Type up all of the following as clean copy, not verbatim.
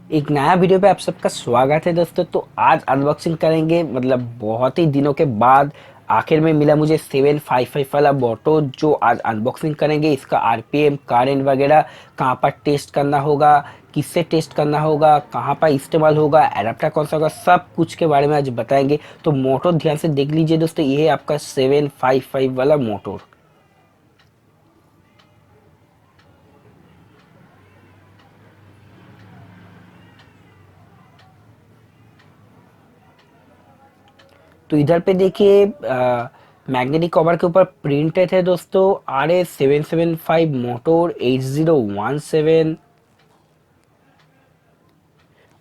एक नया वीडियो पे आप सबका स्वागत है दोस्तों। तो आज अनबॉक्सिंग करेंगे, मतलब बहुत ही दिनों के बाद आखिर में मिला मुझे 755 वाला मोटो, जो आज अनबॉक्सिंग करेंगे। इसका आरपीएम, करंट वगैरह, कहाँ पर टेस्ट करना होगा, किससे टेस्ट करना होगा, कहाँ पर इस्तेमाल होगा, एडाप्टर कौन सा होगा, सब कुछ के बारे में आज बताएंगे। तो मोटो ध्यान से देख लीजिए दोस्तों, ये है आपका 755 वाला मोटो। तो इधर पे देखिए मैग्नेटिक कवर के ऊपर प्रिंटेड है दोस्तों, RS775 मोटोर 8017,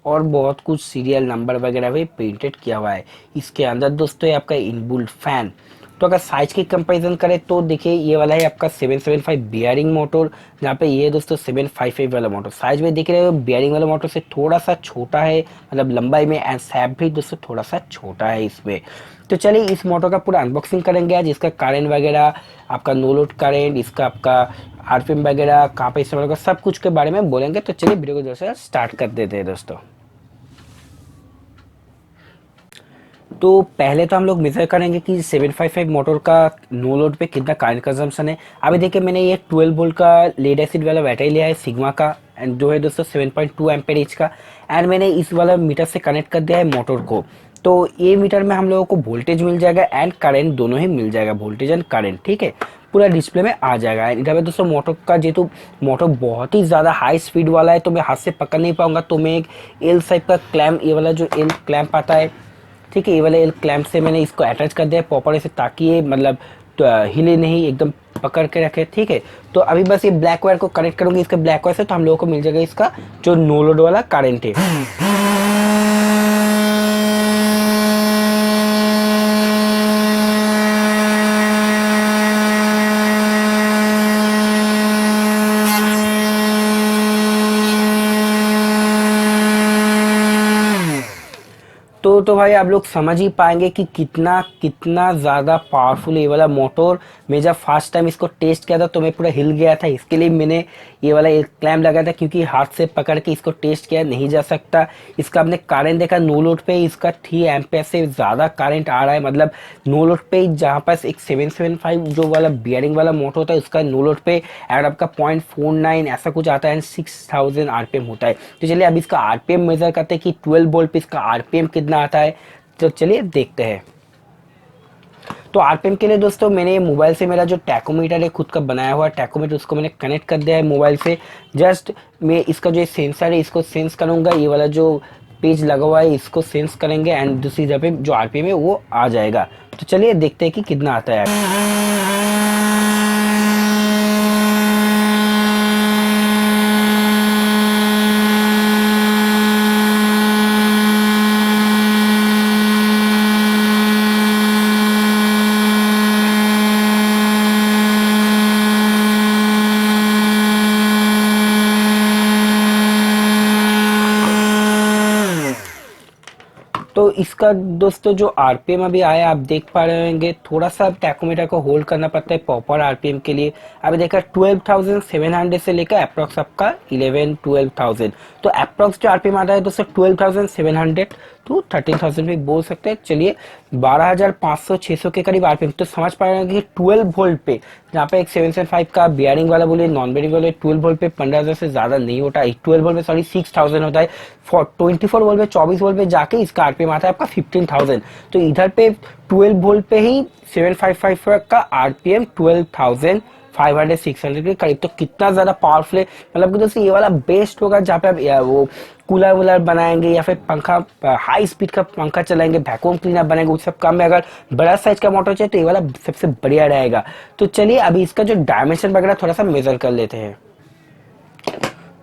और बहुत कुछ सीरियल नंबर वगैरह भी प्रिंटेड किया हुआ है। इसके अंदर दोस्तों ये आपका इनबुल्ट फैन। तो अगर साइज की कंपैरिजन करें तो देखिए ये वाला है आपका 775 बियरिंग मोटर, जहाँ पे ये है दोस्तों 755 वाला मोटर। साइज में देख रहे हो बियरिंग वाला मोटर से थोड़ा सा छोटा है, मतलब लंबाई में, एंड सैप भी दोस्तों थोड़ा सा छोटा है इसमें। तो चलिए इस मोटर का पूरा अनबॉक्सिंग करेंगे आज। इसका करंट वगैरह, आपका नो लोड करंट, इसका आपका आरपीएम वगैरह, कहाँ पे इस्तेमाल होगा, सब कुछ के बारे में बोलेंगे। तो चलिए वीडियो को दोस्तों स्टार्ट कर देते हैं दोस्तों। तो पहले तो हम लोग मेजर करेंगे कि 755 मोटर का नो लोड पे कितना करंट कंजम्पशन है। अभी देखिए मैंने ये 12 वोल्ट का लेड एसिड वाला बैटरी लिया है सिग्मा का, एंड जो है दोस्तों 7.2 एम्पेयर एच का। एंड मैंने इस वाला मीटर से कनेक्ट कर दिया है मोटर को। तो ये मीटर में हम लोगों को वोल्टेज मिल जाएगा एंड करंट, दोनों ही मिल जाएगा, वोल्टेज एंड करंट, ठीक है, पूरा डिस्प्ले में आ जाएगा। इधर पे दोस्तों मोटर का, जेहेतु मोटर बहुत ही ज़्यादा हाई स्पीड वाला है तो मैं हाथ से पकड़ नहीं पाऊंगा, तो मैं एक एल टाइप का क्लैम्प, ये वाला जो एल क्लैम्प आता है, ठीक है, ये वाले क्लैंप से मैंने इसको अटैच कर दिया है प्रॉपर से, ताकि ये मतलब तो हिले नहीं, एकदम पकड़ के रखे, ठीक है। तो अभी बस ये ब्लैक वायर को कनेक्ट करूंगी इसके ब्लैक वायर से, तो हम लोगों को मिल जाएगा इसका जो नो लोड वाला करंट है। तो भाई आप लोग समझ ही पाएंगे कि कितना कितना ज़्यादा पावरफुल ये वाला मोटर। मैं जब फर्स्ट टाइम इसको टेस्ट किया था तो मैं पूरा हिल गया था, इसके लिए मैंने ये वाला एक क्लैम्प लगाया था, क्योंकि हाथ से पकड़ के इसको टेस्ट किया नहीं जा सकता। इसका आपने करंट देखा, नो लोड पे इसका 3 एम्पेयर से ज़्यादा करंट आ रहा है, मतलब नो लोड पे जहाँ पास एक 775 जो वाला बियरिंग वाला मोटर होता है उसका नो लोड पे अगर आपका 0.49 ऐसा कुछ आता है, 6000 आरपीएम होता है। तो चलिए अब इसका आरपीएम मेजर करते हैं कि 12 वोल्ट पे इसका आरपीएम कितना आता है। तो चलिए देखते हैं। तो आरपीएम के लिए दोस्तों मैंने मोबाइल से, मेरा जो टैकोमीटर है खुद का बनाया हुआ टैकोमीटर, उसको मैंने कनेक्ट कर दिया है मोबाइल से। जस्ट मैं इसका जो सेंसर है इसको सेंस करूंगा, ये वाला जो पेज लगा हुआ है इसको सेंस करेंगे, एंड दूसरी जगह पे जो आरपीएम है वो आ जाएगा। तो चलिए देखते हैं कि कितना आता है। तो इसका दोस्तों जो आरपीएम अभी आया आप देख पा रहे होंगे, थोड़ा सा टैकोमीटर को होल्ड करना पड़ता है प्रॉपर आरपीएम के लिए। अभी देखा 12,700 से लेकर अप्रॉक्स आपका 11-12,000। तो अप्रॉक्स जो आरपीएम आता है दोस्तों 12,700 टू 13,000 भी बोल सकते हैं। चलिए 12,500-600 के करीब आरपीएम। तो समझ पा रहे हैं कि 12 वोल्ट पे, जहाँ पे एक 775 का बियरिंग वाला बोले, नॉन बियरिंग वाले 12 वोल्ट पे 15,000 से ज्यादा नहीं होता है। 12 वोल्ट में सॉरी 6,000 होता है। 24 वोल्ट में, 24 वोल्ट पे जाके इसका आरपीएम आता है आपका 15,000। तो इधर पे 12 वोल्ट पे ही 755 का आरपीएम 12,500-600 के करीब। तो कितना ज्यादा पावरफुल है, मतलब कि दोस्तों ये वाला बेस्ट होगा जहाँ पे आप वो कूलर वूलर बनाएंगे या फिर पंखा, हाई स्पीड का पंखा चलाएंगे, वैक्यूम क्लीनर बनाएंगे, उस सब काम में अगर बड़ा साइज का मोटर चाहिए तो ये वाला सबसे बढ़िया रहेगा। तो चलिए अभी इसका जो डायमेंशन वगैरह थोड़ा सा मेजर कर लेते हैं।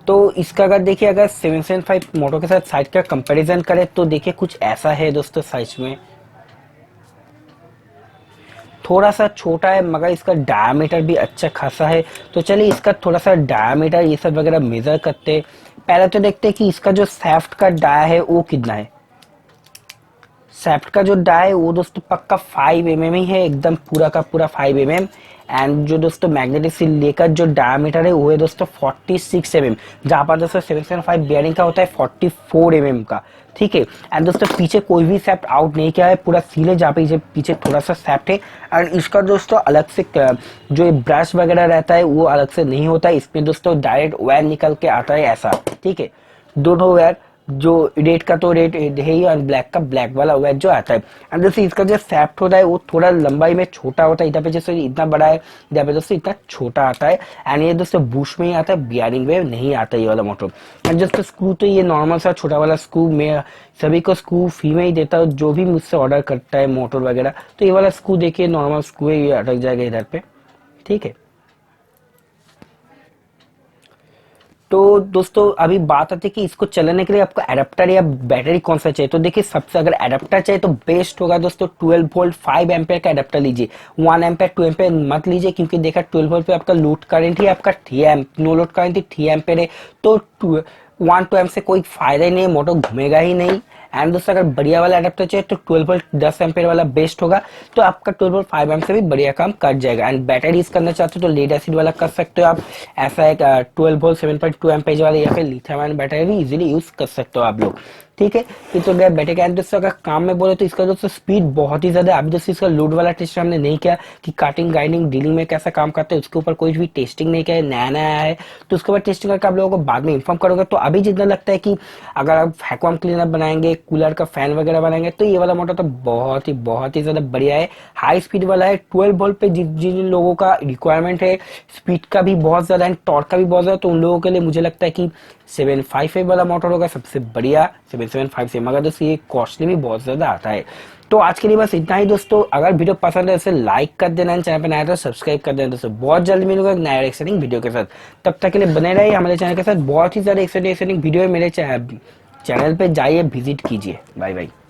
तो इसका अगर देखिए, अगर 775 मोटर के साथ साइज का कंपैरिजन करें तो देखिए कुछ ऐसा है दोस्तों। साइज में थोड़ा सा छोटा है, मगर इसका डायमीटर भी अच्छा खासा है। तो चलिए इसका थोड़ा सा डायमीटर ये सब वगैरह मेजर करते हैं। पहले तो देखते हैं कि इसका जो सैफ्ट का डाया है वो कितना है। सैफ्ट का जो डाई है वो दोस्तों पक्का 5 mm ही है, एकदम पूरा का पूरा 5 mm। एंड जो दोस्तों मैग्नेटिक सील लेकर जो डायमीटर है वो है दोस्तों 46 mm, जहाँ पर दोस्तों 775 बेयरिंग का होता है 44 mm का, ठीक है। एंड दोस्तों पीछे कोई भी सैफ्ट आउट नहीं किया है, पूरा सील है, जहाँ पे पीछे थोड़ा सा सैफ्ट है। एंड इसका दोस्तों अलग से जो ब्रश वगैरह रहता है वो अलग से नहीं होता है, इसमें दोस्तों डायरेक्ट वायर निकल के आता है ऐसा, ठीक है। दोनों वायर, जो रेड का तो रेड है ही और ब्लैक का ब्लैक वाला वेज जो आता है। एंड दोस्तों इसका जो सैफ्ट होता है वो थोड़ा लंबाई में छोटा होता है, इधर पे जैसे इतना बड़ा है, इधर पे दोस्तों इतना छोटा आता है। एंड ये दोस्तों बुश में ही आता है, बियरिंग में नहीं आता ये वाला मोटर। एंड दोस्तों स्क्रू तो ये नॉर्मल सा छोटा वाला स्क्रू में सभी को स्क्रू फ्री में ही देता है, जो भी मुझसे ऑर्डर करता है मोटर वगैरह, तो ये वाला स्क्रू देखिए नॉर्मल स्क्रू है, ये अटक जाएगा इधर पे, ठीक है। तो दोस्तों अभी बात आती है कि इसको चलाने के लिए आपको एडाप्टर या बैटरी कौन सा चाहिए। तो देखिए सबसे अगर एडाप्टर चाहिए तो बेस्ट होगा दोस्तों 12 वोल्ट 5 एम्पेयर का एडाप्टर लीजिए, 1 एम्पेयर 2 एम्पेयर मत लीजिए, क्योंकि देखा 12 वोल्ट पे आपका लोड करंट ही आपका 3 एम्प, नो लोड करंट ही 3 एम्पेयर है, तो 1-2 एम्प से कोई फायदा ही नहीं है, मोटर घूमेगा ही नहीं। एंड दोस्तों अगर बढ़िया वाला एडाप्टर चाहिए तो 12 वोल्ट 10 एम्पेयर वाला बेस्ट होगा, तो आपका 12 वोल्ट 5 एम्प से भी बढ़िया काम कर जाएगा। एंड बैटरी यूज करना चाहते हो तो लेड एसिड वाला कर सकते हो आप, ऐसा एक 12 वोल्ट 7.2 एम्पेज वाला या फिर लिथियम आयन बैटरी भी इजीली यूज कर सकते हो आप लोग, ठीक है। ये तो गया बैटरी का। दोस्तों अगर काम में बोले तो इसका दोस्तों स्पीड बहुत ही ज्यादा है। अभी दोस्तों इसका लोड वाला टेस्ट हमने नहीं किया कि काटिंग ग्राइंडिंग डीलिंग में कैसा काम करता है, उसके ऊपर कोई भी टेस्टिंग नहीं किया है, नया नया है, तो उसके बाद टेस्टिंग करके आप लोगों को बाद में इन्फॉर्म करोगे। तो अभी जितना लगता है कि अगर आप वैक्यूम क्लीनर बनाएंगे, कूलर का फैन वगैरह बनाएंगे, तो ये वाला मोटर तो बहुत ही ज्यादा बढ़िया है, हाई स्पीड वाला है। 12 वोल्ट पे जिन जिन लोगों का रिक्वायरमेंट है स्पीड का भी बहुत ज्यादा है, टॉर्क का भी बहुत ज्यादा, तो उन लोगों के लिए मुझे लगता है कि 755 वाला मोटर होगा सबसे बढ़िया, 775 से, मगर दोस्तों ये कॉस्टली भी बहुत ज्यादा आता है। तो आज के लिए बस इतना ही दोस्तों। अगर वीडियो पसंद है तो लाइक कर देना, चैनल पे नया तो सब्सक्राइब कर देना दोस्तों। बहुत जल्द मिलूंगा नया एक्साइटिंग वीडियो के साथ, तब तक के लिए बने रहिए हमारे चैनल के साथ। बहुत ही ज्यादा एक्साइटिंग वीडियो है मेरे चैनल पे, जाइए विजिट कीजिए। Bye bye.